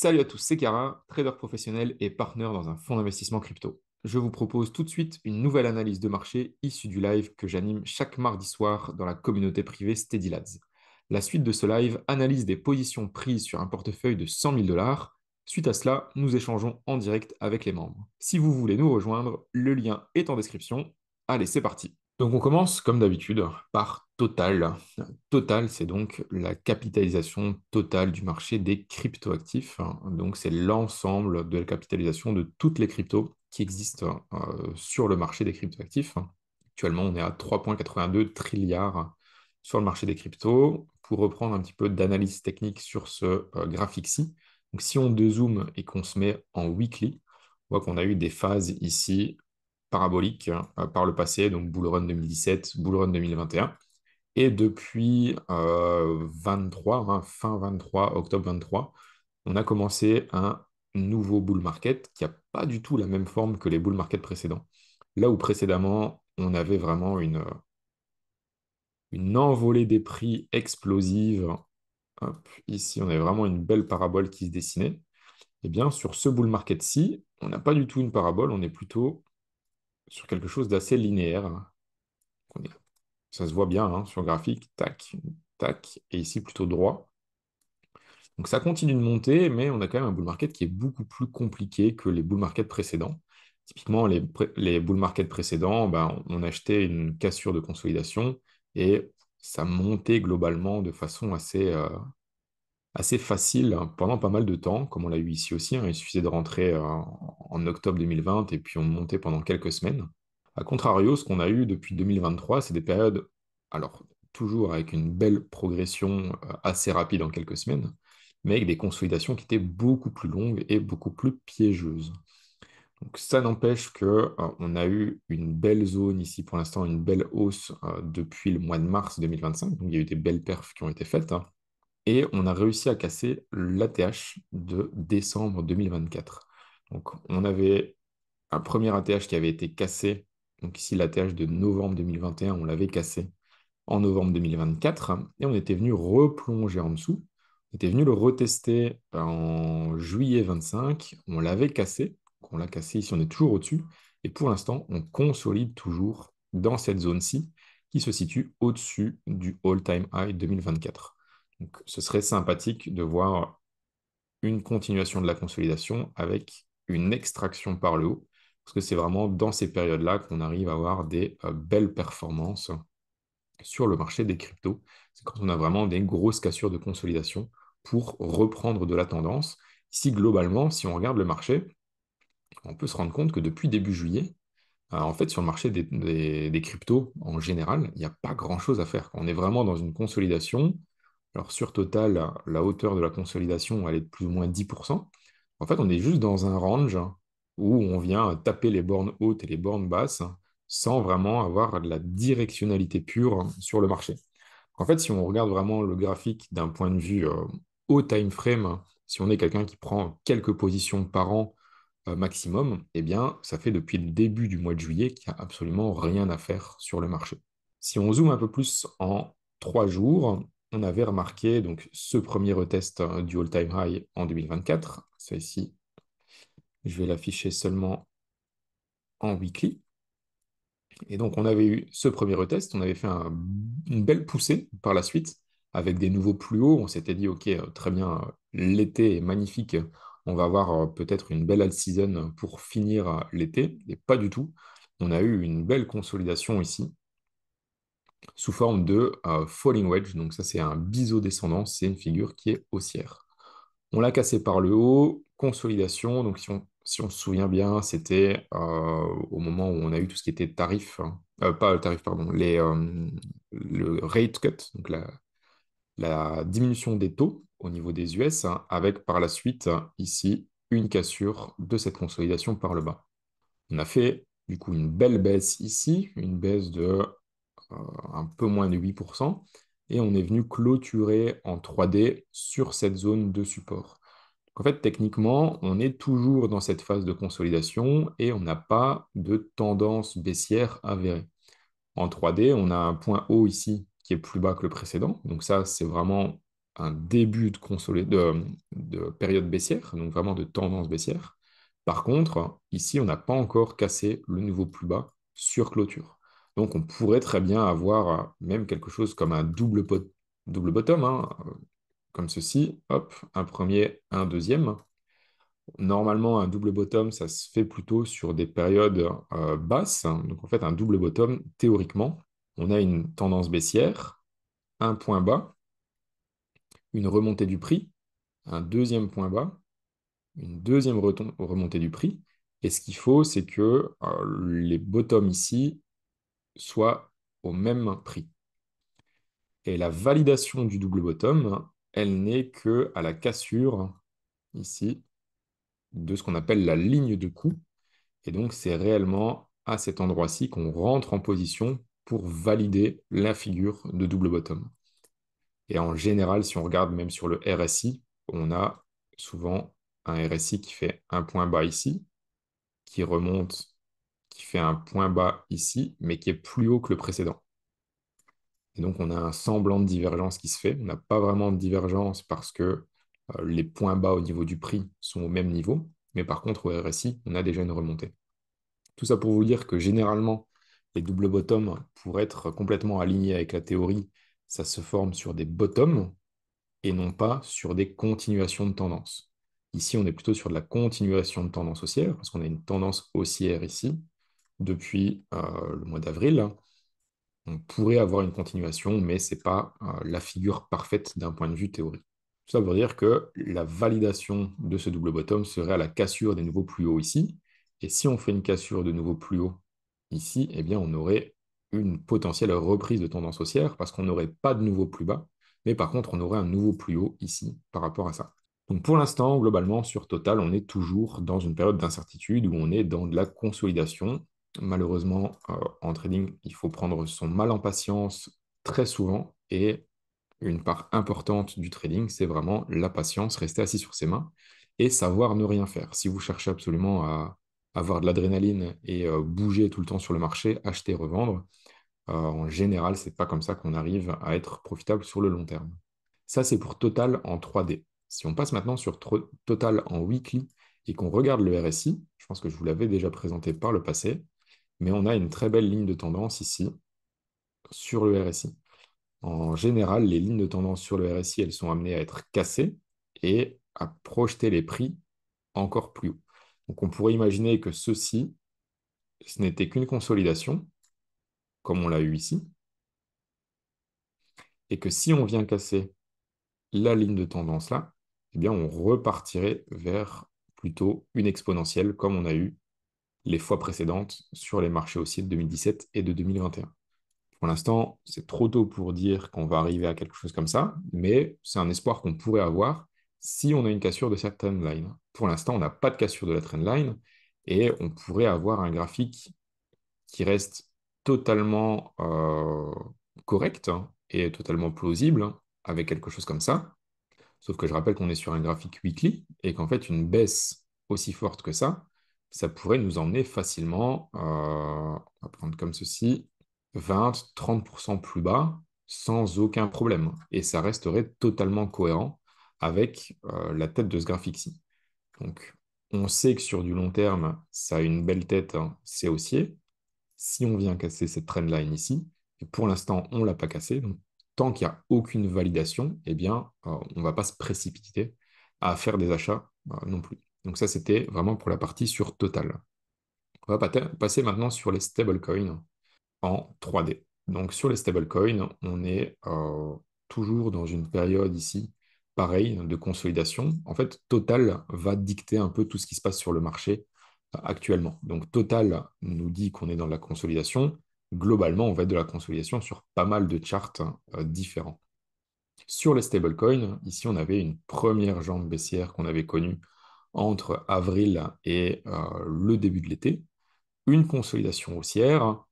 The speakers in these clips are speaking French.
Salut à tous, c'est Kara, trader professionnel et partenaire dans un fonds d'investissement crypto. Je vous propose tout de suite une nouvelle analyse de marché issue du live que j'anime chaque mardi soir dans la communauté privée Steady Lads. La suite de ce live analyse des positions prises sur un portefeuille de 100 000 dollars. Suite à cela, nous échangeons en direct avec les membres. Si vous voulez nous rejoindre, le lien est en description. Allez, c'est parti. Donc on commence comme d'habitude par Total. Total, c'est donc la capitalisation totale du marché des cryptoactifs. Donc, c'est l'ensemble de la capitalisation de toutes les cryptos qui existent sur le marché des cryptoactifs. Actuellement, on est à 3,82 trilliards sur le marché des cryptos. Pour reprendre un petit peu d'analyse technique sur ce graphique-ci, donc si on dézoome et qu'on se met en weekly, on voit qu'on a eu des phases ici paraboliques par le passé, donc bull run 2017, bull run 2021. Et depuis 23, fin 23, octobre 23, on a commencé un nouveau bull market qui n'a pas du tout la même forme que les bull markets précédents. Là où précédemment, on avait vraiment une envolée des prix explosive. Hop, ici, on avait vraiment une belle parabole qui se dessinait. Eh bien, sur ce bull market-ci, on n'a pas du tout une parabole, on est plutôt sur quelque chose d'assez linéaire. Ça se voit bien sur le graphique, tac, tac, et ici plutôt droit. Donc ça continue de monter, mais on a quand même un bull market qui est beaucoup plus compliqué que les bull markets précédents. Typiquement, les bull markets précédents, ben, on achetait une cassure de consolidation et ça montait globalement de façon assez facile pendant pas mal de temps, comme on l'a eu ici aussi. Il suffisait de rentrer en octobre 2020 et puis on montait pendant quelques semaines. A contrario, ce qu'on a eu depuis 2023, c'est des périodes, alors toujours avec une belle progression assez rapide en quelques semaines, mais avec des consolidations qui étaient beaucoup plus longues et beaucoup plus piégeuses. Donc ça n'empêche que on a eu une belle zone ici pour l'instant, une belle hausse depuis le mois de mars 2025. Donc il y a eu des belles perfs qui ont été faites, hein. Et on a réussi à casser l'ATH de décembre 2024. Donc on avait un premier ATH qui avait été cassé. Donc ici, l'ATH de novembre 2021, on l'avait cassé en novembre 2024 et on était venu replonger en dessous. On était venu le retester en juillet 25. On l'avait cassé. Donc, on l'a cassé ici, on est toujours au-dessus. Et pour l'instant, on consolide toujours dans cette zone-ci qui se situe au-dessus du all-time high 2024. Donc, ce serait sympathique de voir une continuation de la consolidation avec une extraction par le haut, parce que c'est vraiment dans ces périodes-là qu'on arrive à avoir des belles performances sur le marché des cryptos. C'est quand on a vraiment des grosses cassures de consolidation pour reprendre de la tendance. Ici, globalement, si on regarde le marché, on peut se rendre compte que depuis début juillet, en fait, sur le marché des cryptos en général, il n'y a pas grand-chose à faire. On est vraiment dans une consolidation. Alors sur Total, la hauteur de la consolidation, elle est de plus ou moins 10%. En fait, on est juste dans un range où on vient taper les bornes hautes et les bornes basses sans vraiment avoir de la directionnalité pure sur le marché. En fait, si on regarde vraiment le graphique d'un point de vue au time frame, si on est quelqu'un qui prend quelques positions par an maximum, eh bien, ça fait depuis le début du mois de juillet qu'il n'y a absolument rien à faire sur le marché. Si on zoome un peu plus en 3 jours, on avait remarqué donc ce premier retest du all-time high en 2024. Ça ici, je vais l'afficher seulement en weekly. Et donc, on avait eu ce premier retest, on avait fait une belle poussée par la suite avec des nouveaux plus hauts. On s'était dit, OK, très bien, l'été est magnifique, on va avoir peut-être une belle alt season pour finir l'été. Et pas du tout. On a eu une belle consolidation ici sous forme de falling wedge. Donc, ça, c'est un biseau descendant, c'est une figure qui est haussière. On l'a cassé par le haut, consolidation. Donc, si on se souvient bien, c'était au moment où on a eu tout ce qui était tarif, hein, pas le tarif, pardon, le rate cut, donc la diminution des taux au niveau des US, hein, avec par la suite, ici, une cassure de cette consolidation par le bas. On a fait du coup une belle baisse ici, une baisse de un peu moins de 8%, et on est venu clôturer en 3D sur cette zone de support. En fait, techniquement, on est toujours dans cette phase de consolidation et on n'a pas de tendance baissière avérée. En 3D, on a un point haut ici qui est plus bas que le précédent. Donc ça, c'est vraiment un début de période baissière, donc vraiment de tendance baissière. Par contre, ici, on n'a pas encore cassé le nouveau plus bas sur clôture. Donc, on pourrait très bien avoir même quelque chose comme un double bottom, hein, comme ceci. Hop, un premier, un deuxième. Normalement, un double bottom, ça se fait plutôt sur des périodes basses. Donc, en fait, un double bottom, théoriquement, on a une tendance baissière, un point bas, une remontée du prix, un deuxième point bas, une deuxième remontée du prix. Et ce qu'il faut, c'est que les bottoms ici soient au même prix. Et la validation du double bottom, elle n'est que à la cassure, ici, de ce qu'on appelle la ligne de coup. Et donc, c'est réellement à cet endroit-ci qu'on rentre en position pour valider la figure de double bottom. Et en général, si on regarde même sur le RSI, on a souvent un RSI qui fait un point bas ici, qui remonte, qui fait un point bas ici, mais qui est plus haut que le précédent. Et donc, on a un semblant de divergence qui se fait. On n'a pas vraiment de divergence parce que les points bas au niveau du prix sont au même niveau, mais par contre, au RSI, on a déjà une remontée. Tout ça pour vous dire que généralement, les double bottoms, pour être complètement alignés avec la théorie, ça se forme sur des bottoms et non pas sur des continuations de tendance. Ici, on est plutôt sur de la continuation de tendance haussière, parce qu'on a une tendance haussière ici depuis le mois d'avril. On pourrait avoir une continuation, mais ce n'est pas la figure parfaite d'un point de vue théorique. Ça veut dire que la validation de ce double bottom serait à la cassure des nouveaux plus hauts ici. Et si on fait une cassure de nouveau plus haut ici, eh bien on aurait une potentielle reprise de tendance haussière parce qu'on n'aurait pas de nouveau plus bas, mais par contre on aurait un nouveau plus haut ici par rapport à ça. Donc pour l'instant, globalement, sur Total, on est toujours dans une période d'incertitude où on est dans de la consolidation. Malheureusement, en trading, il faut prendre son mal en patience très souvent et une part importante du trading, c'est vraiment la patience, rester assis sur ses mains et savoir ne rien faire. Si vous cherchez absolument à avoir de l'adrénaline et bouger tout le temps sur le marché, acheter, revendre, en général, c'est pas comme ça qu'on arrive à être profitable sur le long terme. Ça, c'est pour Total en 3D. Si on passe maintenant sur Total en weekly et qu'on regarde le RSI, je pense que je vous l'avais déjà présenté par le passé, mais on a une très belle ligne de tendance ici sur le RSI. En général, les lignes de tendance sur le RSI, elles sont amenées à être cassées et à projeter les prix encore plus haut. Donc on pourrait imaginer que ceci, ce n'était qu'une consolidation, comme on l'a eu ici, et que si on vient casser la ligne de tendance là, eh bien on repartirait vers plutôt une exponentielle, comme on a eu les fois précédentes sur les marchés haussiers de 2017 et de 2021. Pour l'instant, c'est trop tôt pour dire qu'on va arriver à quelque chose comme ça, mais c'est un espoir qu'on pourrait avoir si on a une cassure de cette trendline. Pour l'instant, on n'a pas de cassure de la trendline et on pourrait avoir un graphique qui reste totalement correct et totalement plausible avec quelque chose comme ça. Sauf que je rappelle qu'on est sur un graphique weekly et qu'en fait, une baisse aussi forte que ça pourrait nous emmener facilement, on va prendre comme ceci, 20-30% plus bas sans aucun problème. Et ça resterait totalement cohérent avec la tête de ce graphique-ci. Donc, on sait que sur du long terme, ça a une belle tête, hein, c'est haussier. Si on vient casser cette trendline ici, et pour l'instant, on ne l'a pas cassé, donc tant qu'il n'y a aucune validation, eh bien, on ne va pas se précipiter à faire des achats non plus. Donc ça, c'était vraiment pour la partie sur Total. On va passer maintenant sur les stablecoins en 3D. Donc sur les stablecoins, on est toujours dans une période ici, pareil, de consolidation. En fait, Total va dicter un peu tout ce qui se passe sur le marché actuellement. Donc Total nous dit qu'on est dans la consolidation. Globalement, on va être de la consolidation sur pas mal de charts différents. Sur les stablecoins, ici, on avait une première jambe baissière qu'on avait connue entre avril et le début de l'été. Une consolidation haussière,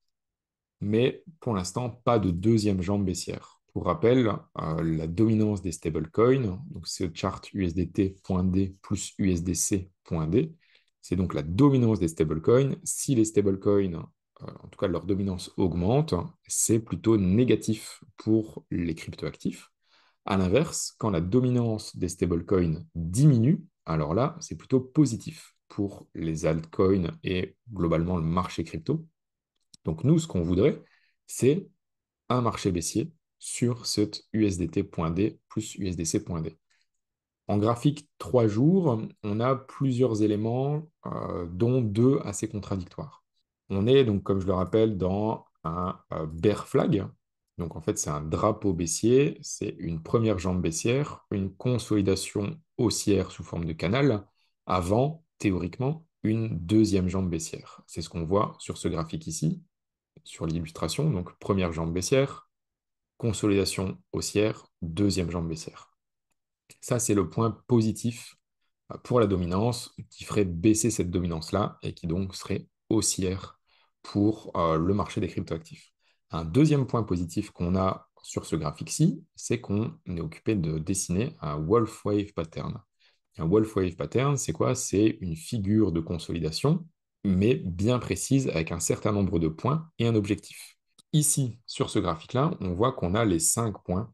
mais pour l'instant, pas de deuxième jambe baissière. Pour rappel, la dominance des stablecoins, donc c'est le chart USDT.D plus USDC.D, c'est donc la dominance des stablecoins. Si les stablecoins, en tout cas leur dominance augmente, c'est plutôt négatif pour les cryptoactifs. À l'inverse, quand la dominance des stablecoins diminue, alors là, c'est plutôt positif pour les altcoins et globalement le marché crypto. Donc nous, ce qu'on voudrait, c'est un marché baissier sur cette USDT.D plus USDC.D. En graphique 3 jours, on a plusieurs éléments, dont deux assez contradictoires. On est donc, comme je le rappelle, dans un bear flag. Donc en fait, c'est un drapeau baissier, c'est une première jambe baissière, une consolidation haussière sous forme de canal, avant, théoriquement, une deuxième jambe baissière. C'est ce qu'on voit sur ce graphique ici, sur l'illustration. Donc première jambe baissière, consolidation haussière, deuxième jambe baissière. Ça, c'est le point positif pour la dominance qui ferait baisser cette dominance-là et qui donc serait haussière pour le marché des cryptoactifs. Un deuxième point positif qu'on a sur ce graphique-ci, c'est qu'on est occupé de dessiner un Wolf Wave Pattern. Un Wolf Wave Pattern, c'est quoi? C'est une figure de consolidation, mais bien précise avec un certain nombre de points et un objectif. Ici, sur ce graphique-là, on voit qu'on a les 5 points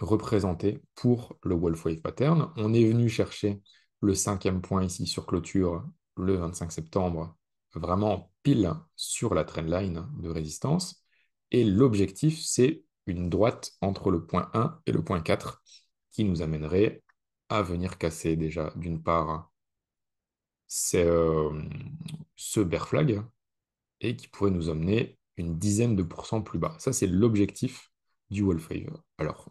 représenté pour le Wolf Wave Pattern. On est venu chercher le cinquième point ici sur clôture le 25 septembre, vraiment pile sur la trendline de résistance. Et l'objectif, c'est une droite entre le point 1 et le point 4 qui nous amènerait à venir casser déjà d'une part ce bear flag et qui pourrait nous emmener une dizaine de pourcents plus bas. Ça, c'est l'objectif du Wolf-Wave. Alors,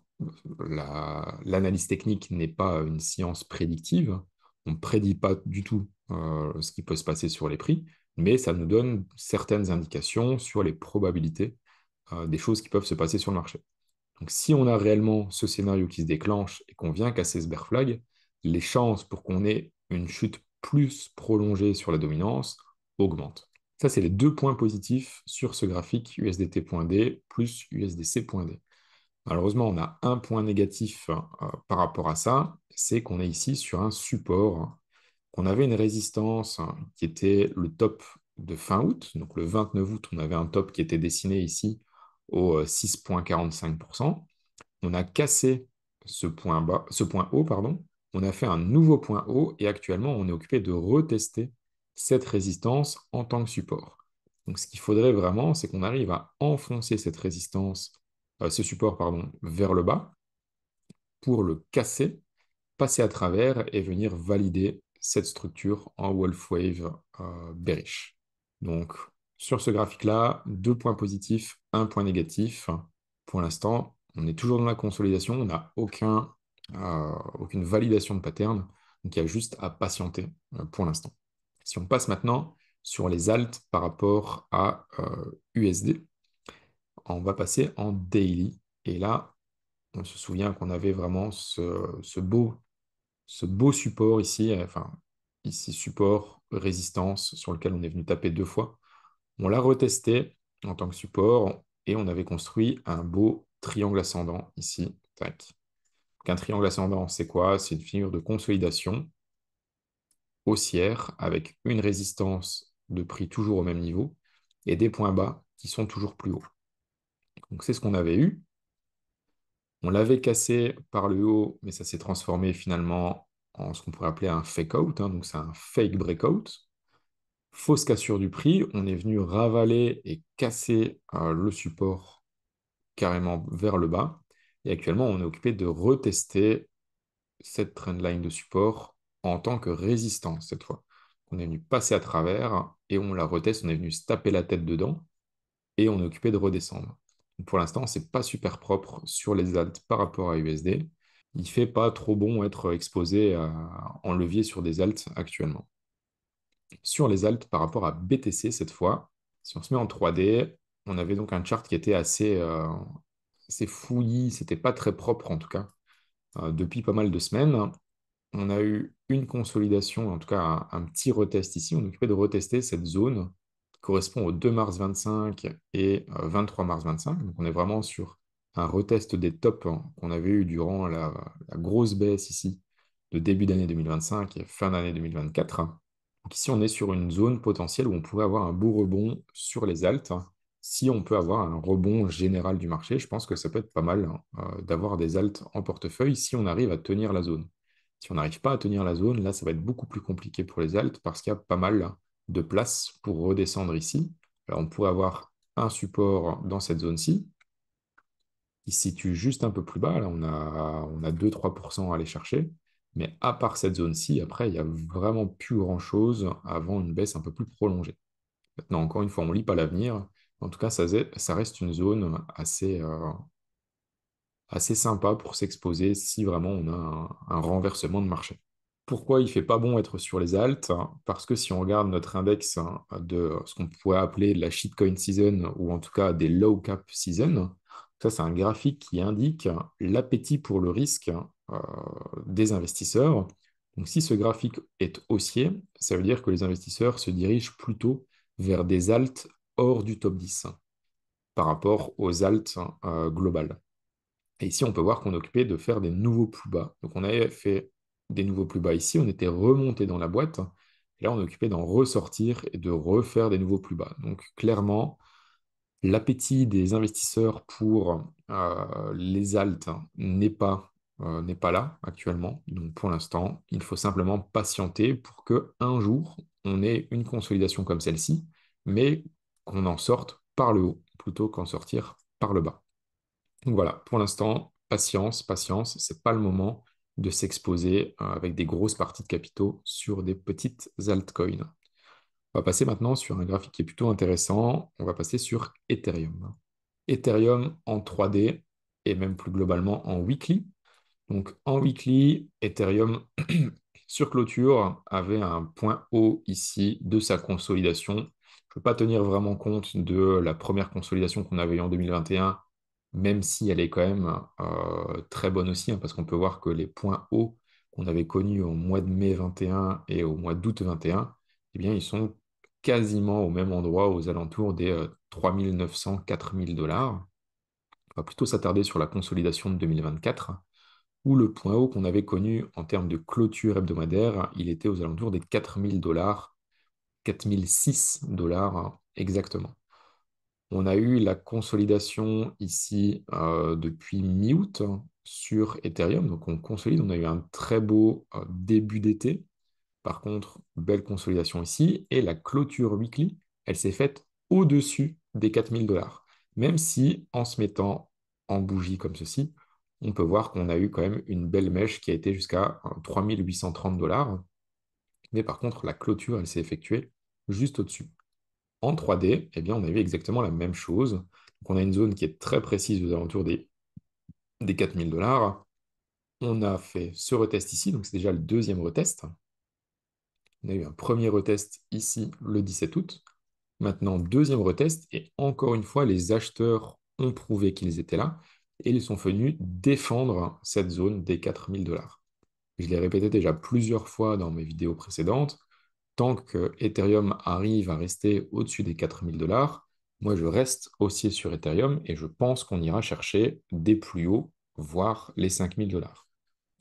l'analyse technique n'est pas une science prédictive. On ne prédit pas du tout ce qui peut se passer sur les prix, mais ça nous donne certaines indications sur les probabilités des choses qui peuvent se passer sur le marché. Donc, si on a réellement ce scénario qui se déclenche et qu'on vient casser ce bear flag, les chances pour qu'on ait une chute plus prolongée sur la dominance augmentent. Ça, c'est les deux points positifs sur ce graphique USDT.D plus USDC.D. Malheureusement, on a un point négatif par rapport à ça, c'est qu'on est ici sur un support, qu'on avait une résistance qui était le top de fin août. Donc le 29 août, on avait un top qui était dessiné ici au 6,45%. On a cassé ce point bas, ce point haut, pardon. On a fait un nouveau point haut et actuellement, on est occupé de retester cette résistance en tant que support. Donc, ce qu'il faudrait vraiment, c'est qu'on arrive à enfoncer cette résistance, ce support, pardon, vers le bas pour le casser, passer à travers et venir valider cette structure en Wolf Wave bearish. Donc, sur ce graphique-là, deux points positifs, un point négatif. Pour l'instant, on est toujours dans la consolidation, on n'a aucune validation de pattern, donc il y a juste à patienter pour l'instant. Si on passe maintenant sur les alts par rapport à USD, on va passer en daily. Et là, on se souvient qu'on avait vraiment ce beau support ici, enfin, ici support, résistance, sur lequel on est venu taper deux fois. On l'a retesté en tant que support et on avait construit un beau triangle ascendant ici. Tac. Donc, un triangle ascendant, c'est quoi? C'est une figure de consolidation haussière avec une résistance de prix toujours au même niveau et des points bas qui sont toujours plus hauts. Donc c'est ce qu'on avait eu. On l'avait cassé par le haut, mais ça s'est transformé finalement en ce qu'on pourrait appeler un fake out, hein, donc c'est un fake breakout. Fausse cassure du prix, on est venu ravaler et casser le support carrément vers le bas. Et actuellement, on est occupé de retester cette trendline de support en tant que résistance cette fois. On est venu passer à travers et on la reteste, on est venu se taper la tête dedans et on est occupé de redescendre. Donc pour l'instant, c'est pas super propre sur les alts par rapport à USD. Il fait pas trop bon être exposé en levier sur des alts actuellement. Sur les alts par rapport à BTC cette fois, si on se met en 3D, on avait donc un chart qui était assez fouillis, c'était pas très propre en tout cas, depuis pas mal de semaines. On a eu une consolidation, en tout cas un petit retest ici. On est occupé de retester cette zone qui correspond au 2 mars 25 et 23 mars 25. Donc on est vraiment sur un retest des tops qu'on avait eu durant la grosse baisse ici de début d'année 2025 et fin d'année 2024. Donc ici, on est sur une zone potentielle où on pourrait avoir un beau rebond sur les alts si on peut avoir un rebond général du marché, je pense que ça peut être pas mal hein, d'avoir des alts en portefeuille si on arrive à tenir la zone. Si on n'arrive pas à tenir la zone, là, ça va être beaucoup plus compliqué pour les alts parce qu'il y a pas mal de place pour redescendre ici. Alors, on pourrait avoir un support dans cette zone-ci qui se situe juste un peu plus bas. Là, on a 2-3% à aller chercher. Mais à part cette zone-ci, après, il n'y a vraiment plus grand-chose avant une baisse un peu plus prolongée. Maintenant, encore une fois, on ne lit pas l'avenir. En tout cas, ça reste une zone assez sympa pour s'exposer si vraiment on a un renversement de marché. Pourquoi il ne fait pas bon être sur les alts? Parce que si on regarde notre index de ce qu'on pourrait appeler la shitcoin season, ou en tout cas des low cap season, ça c'est un graphique qui indique l'appétit pour le risque des investisseurs. Donc si ce graphique est haussier, ça veut dire que les investisseurs se dirigent plutôt vers des alts hors du top 10 par rapport aux alts globales. Et ici, on peut voir qu'on est occupé de faire des nouveaux plus bas. Donc, on avait fait des nouveaux plus bas ici, on était remonté dans la boîte. Et là, on est occupé d'en ressortir et de refaire des nouveaux plus bas. Donc, clairement, l'appétit des investisseurs pour les alts n'est pas là actuellement. Donc, pour l'instant, il faut simplement patienter pour qu'un jour, on ait une consolidation comme celle-ci, mais qu'on en sorte par le haut plutôt qu'en sortir par le bas. Donc voilà, pour l'instant, patience, patience, c'est pas le moment de s'exposer avec des grosses parties de capitaux sur des petites altcoins. On va passer maintenant sur un graphique qui est plutôt intéressant. On va passer sur Ethereum. Ethereum en 3D et même plus globalement en weekly. Donc en weekly, Ethereum sur clôture avait un point haut ici de sa consolidation. Je ne peux pas tenir vraiment compte de la première consolidation qu'on avait eue en 2021, même si elle est quand même très bonne aussi, hein, parce qu'on peut voir que les points hauts qu'on avait connus au mois de mai 21 et au mois d'août 21, eh bien, ils sont quasiment au même endroit, aux alentours des 3 900, 4 000 dollars. On va plutôt s'attarder sur la consolidation de 2024 où le point haut qu'on avait connu en termes de clôture hebdomadaire, il était aux alentours des 4 000 dollars, 4 006 dollars exactement. On a eu la consolidation ici depuis mi-août sur Ethereum, donc on consolide, on a eu un très beau début d'été. Par contre, belle consolidation ici, et la clôture weekly, elle s'est faite au-dessus des 4 000 dollars. Même si en se mettant en bougie comme ceci, on peut voir qu'on a eu quand même une belle mèche qui a été jusqu'à 3 830 dollars. Mais par contre, la clôture, elle s'est effectuée juste au-dessus. En 3D, eh bien, on a eu exactement la même chose. Donc, on a une zone qui est très précise aux alentours des 4 000 dollars. On a fait ce retest ici, donc c'est déjà le deuxième retest. On a eu un premier retest ici le 17 août. Maintenant, deuxième retest, et encore une fois, les acheteurs ont prouvé qu'ils étaient là et ils sont venus défendre cette zone des 4 000 dollars. Je l'ai répété déjà plusieurs fois dans mes vidéos précédentes. Tant que Ethereum arrive à rester au-dessus des 4 000 dollars, moi je reste haussier sur Ethereum et je pense qu'on ira chercher des plus hauts, voire les 5 000 dollars.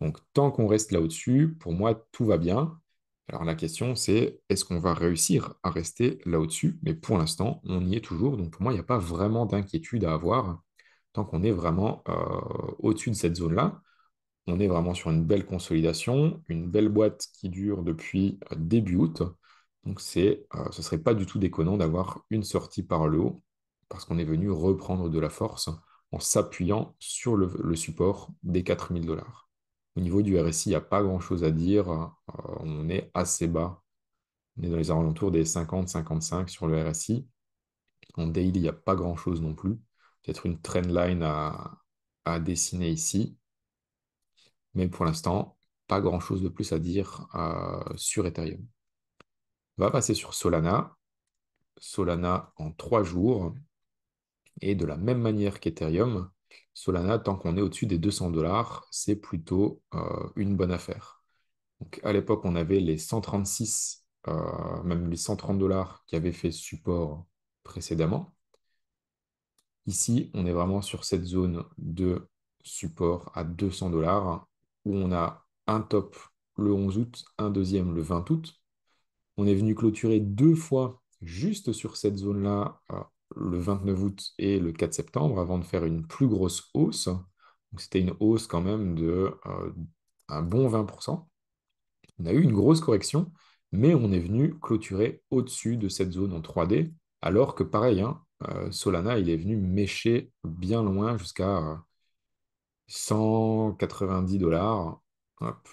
Donc tant qu'on reste là au-dessus, pour moi tout va bien. Alors la question c'est est-ce qu'on va réussir à rester là au-dessus? Mais pour l'instant, on y est toujours. Donc pour moi, il n'y a pas vraiment d'inquiétude à avoir tant qu'on est vraiment au-dessus de cette zone-là. On est vraiment sur une belle consolidation, une belle boîte qui dure depuis début août. Donc ce ne serait pas du tout déconnant d'avoir une sortie par le haut parce qu'on est venu reprendre de la force en s'appuyant sur le support des 4 000 dollars. Au niveau du RSI, il n'y a pas grand-chose à dire. On est assez bas. On est dans les alentours des 50-55 sur le RSI. En daily, il n'y a pas grand-chose non plus. Peut-être une trendline à dessiner ici. Mais pour l'instant, pas grand-chose de plus à dire sur Ethereum. On va passer sur Solana. Solana en 3 jours. Et de la même manière qu'Ethereum, Solana, tant qu'on est au-dessus des 200 dollars, c'est plutôt une bonne affaire. Donc, à l'époque, on avait les 136, même les 130 dollars qui avaient fait support précédemment. Ici, on est vraiment sur cette zone de support à 200 dollars où on a un top le 11 août, un deuxième le 20 août. On est venu clôturer 2 fois juste sur cette zone-là le 29 août et le 4 septembre avant de faire une plus grosse hausse. Donc, c'était une hausse quand même de un bon 20%. On a eu une grosse correction, mais on est venu clôturer au-dessus de cette zone en 3D, alors que pareil, hein, Solana, il est venu mécher bien loin jusqu'à 190 $. Hop.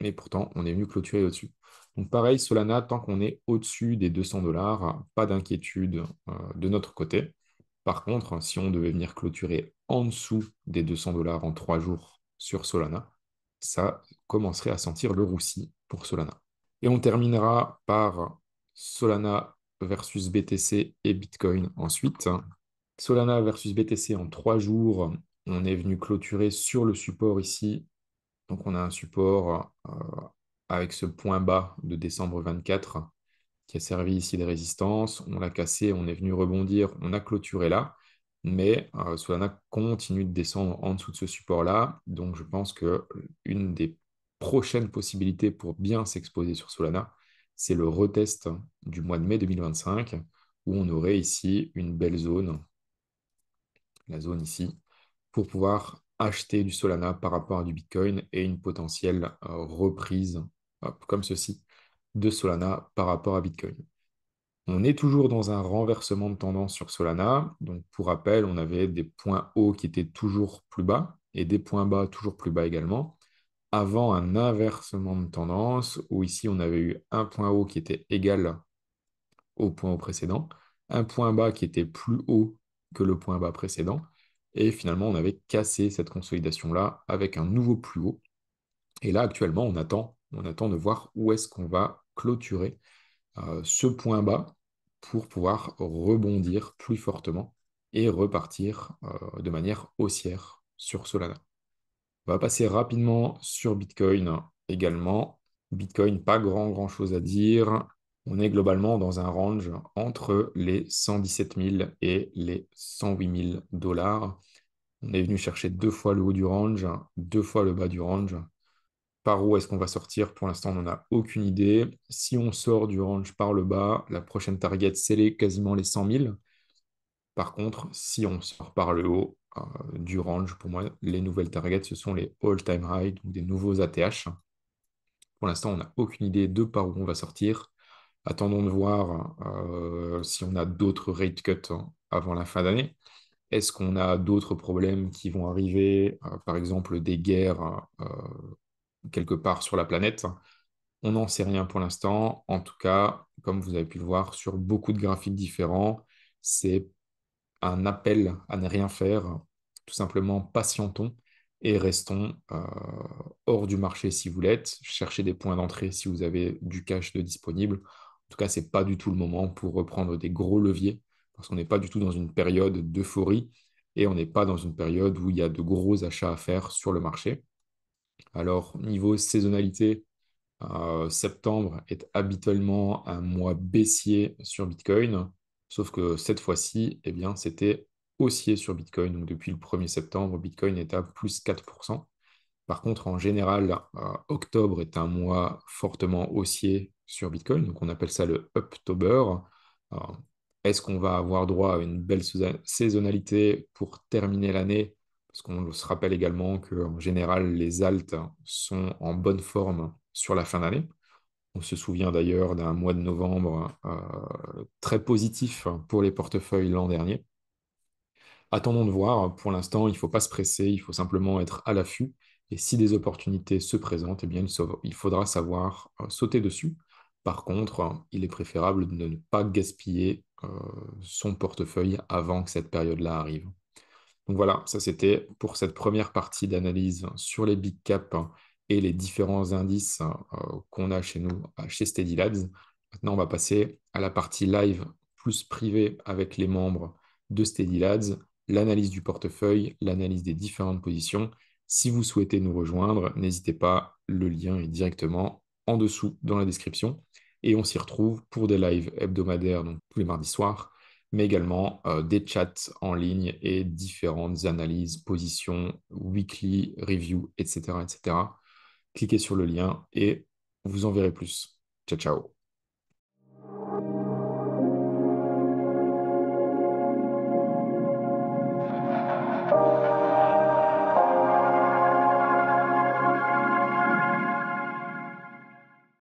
Mais pourtant, on est venu clôturer au-dessus. Donc pareil, Solana, tant qu'on est au-dessus des 200 $, pas d'inquiétude de notre côté. Par contre, si on devait venir clôturer en dessous des 200 $ en 3 jours sur Solana, ça commencerait à sentir le roussi pour Solana. Et on terminera par Solana versus BTC et Bitcoin ensuite. Solana versus BTC en 3 jours, on est venu clôturer sur le support ici. Donc on a un support avec ce point bas de décembre 24 qui a servi ici de résistance. On l'a cassé, on est venu rebondir, on a clôturé là. Mais Solana continue de descendre en dessous de ce support-là. Donc je pense que une des prochaines possibilités pour bien s'exposer sur Solana, c'est le retest du mois de mai 2025, où on aurait ici une belle zone, la zone ici, pour pouvoir acheter du Solana par rapport à du Bitcoin et une potentielle reprise, hop, comme ceci, de Solana par rapport à Bitcoin. On est toujours dans un renversement de tendance sur Solana. Donc, pour rappel, on avait des points hauts qui étaient toujours plus bas et des points bas toujours plus bas également, avant un inversement de tendance où ici, on avait eu un point haut qui était égal au point haut précédent, un point bas qui était plus haut que le point bas précédent. Et finalement, on avait cassé cette consolidation-là avec un nouveau plus haut. Et là, actuellement, on attend de voir où est-ce qu'on va clôturer ce point bas pour pouvoir rebondir plus fortement et repartir de manière haussière sur Solana. On va passer rapidement sur Bitcoin également. Bitcoin, pas grand-chose à dire. On est globalement dans un range entre les 117 000 et les 108 000 $. On est venu chercher 2 fois le haut du range, 2 fois le bas du range. Par où est-ce qu'on va sortir? Pour l'instant, on n'en a aucune idée. Si on sort du range par le bas, la prochaine target, c'est quasiment les 100 000. Par contre, si on sort par le haut du range, pour moi, les nouvelles targets, ce sont les all-time high, donc des nouveaux ATH. Pour l'instant, on n'a aucune idée de par où on va sortir. Attendons de voir si on a d'autres rate cuts avant la fin d'année. Est-ce qu'on a d'autres problèmes qui vont arriver, par exemple des guerres quelque part sur la planète? On n'en sait rien pour l'instant. En tout cas, comme vous avez pu le voir sur beaucoup de graphiques différents, c'est un appel à ne rien faire. Tout simplement, patientons et restons hors du marché si vous l'êtes. Cherchez des points d'entrée si vous avez du cash de disponible. En tout cas, ce n'est pas du tout le moment pour reprendre des gros leviers parce qu'on n'est pas du tout dans une période d'euphorie et on n'est pas dans une période où il y a de gros achats à faire sur le marché. Alors, niveau saisonnalité, septembre est habituellement un mois baissier sur Bitcoin, sauf que cette fois-ci, eh bien, c'était haussier sur Bitcoin. Donc depuis le 1er septembre, Bitcoin est à plus 4%. Par contre, en général, octobre est un mois fortement haussier sur Bitcoin, donc on appelle ça le Uptober. Euh, Est-ce qu'on va avoir droit à une belle saisonnalité pour terminer l'année? Parce qu'on se rappelle également qu'en général, les alts sont en bonne forme sur la fin d'année. On se souvient d'ailleurs d'un mois de novembre très positif pour les portefeuilles l'an dernier. Attendons de voir. Pour l'instant, il ne faut pas se presser, il faut simplement être à l'affût. Et si des opportunités se présentent, eh bien, il faudra savoir sauter dessus. Par contre, il est préférable de ne pas gaspiller son portefeuille avant que cette période-là arrive. Donc voilà, ça c'était pour cette première partie d'analyse sur les big caps et les différents indices qu'on a chez nous, chez Steady Lads. Maintenant, on va passer à la partie live plus privée avec les membres de Steady Lads, l'analyse du portefeuille, l'analyse des différentes positions. Si vous souhaitez nous rejoindre, n'hésitez pas, le lien est directement en dessous dans la description. Et on s'y retrouve pour des lives hebdomadaires, donc tous les mardis soirs, mais également des chats en ligne et différentes analyses, positions, weekly review, etc., etc. Cliquez sur le lien et vous en verrez plus. Ciao, ciao.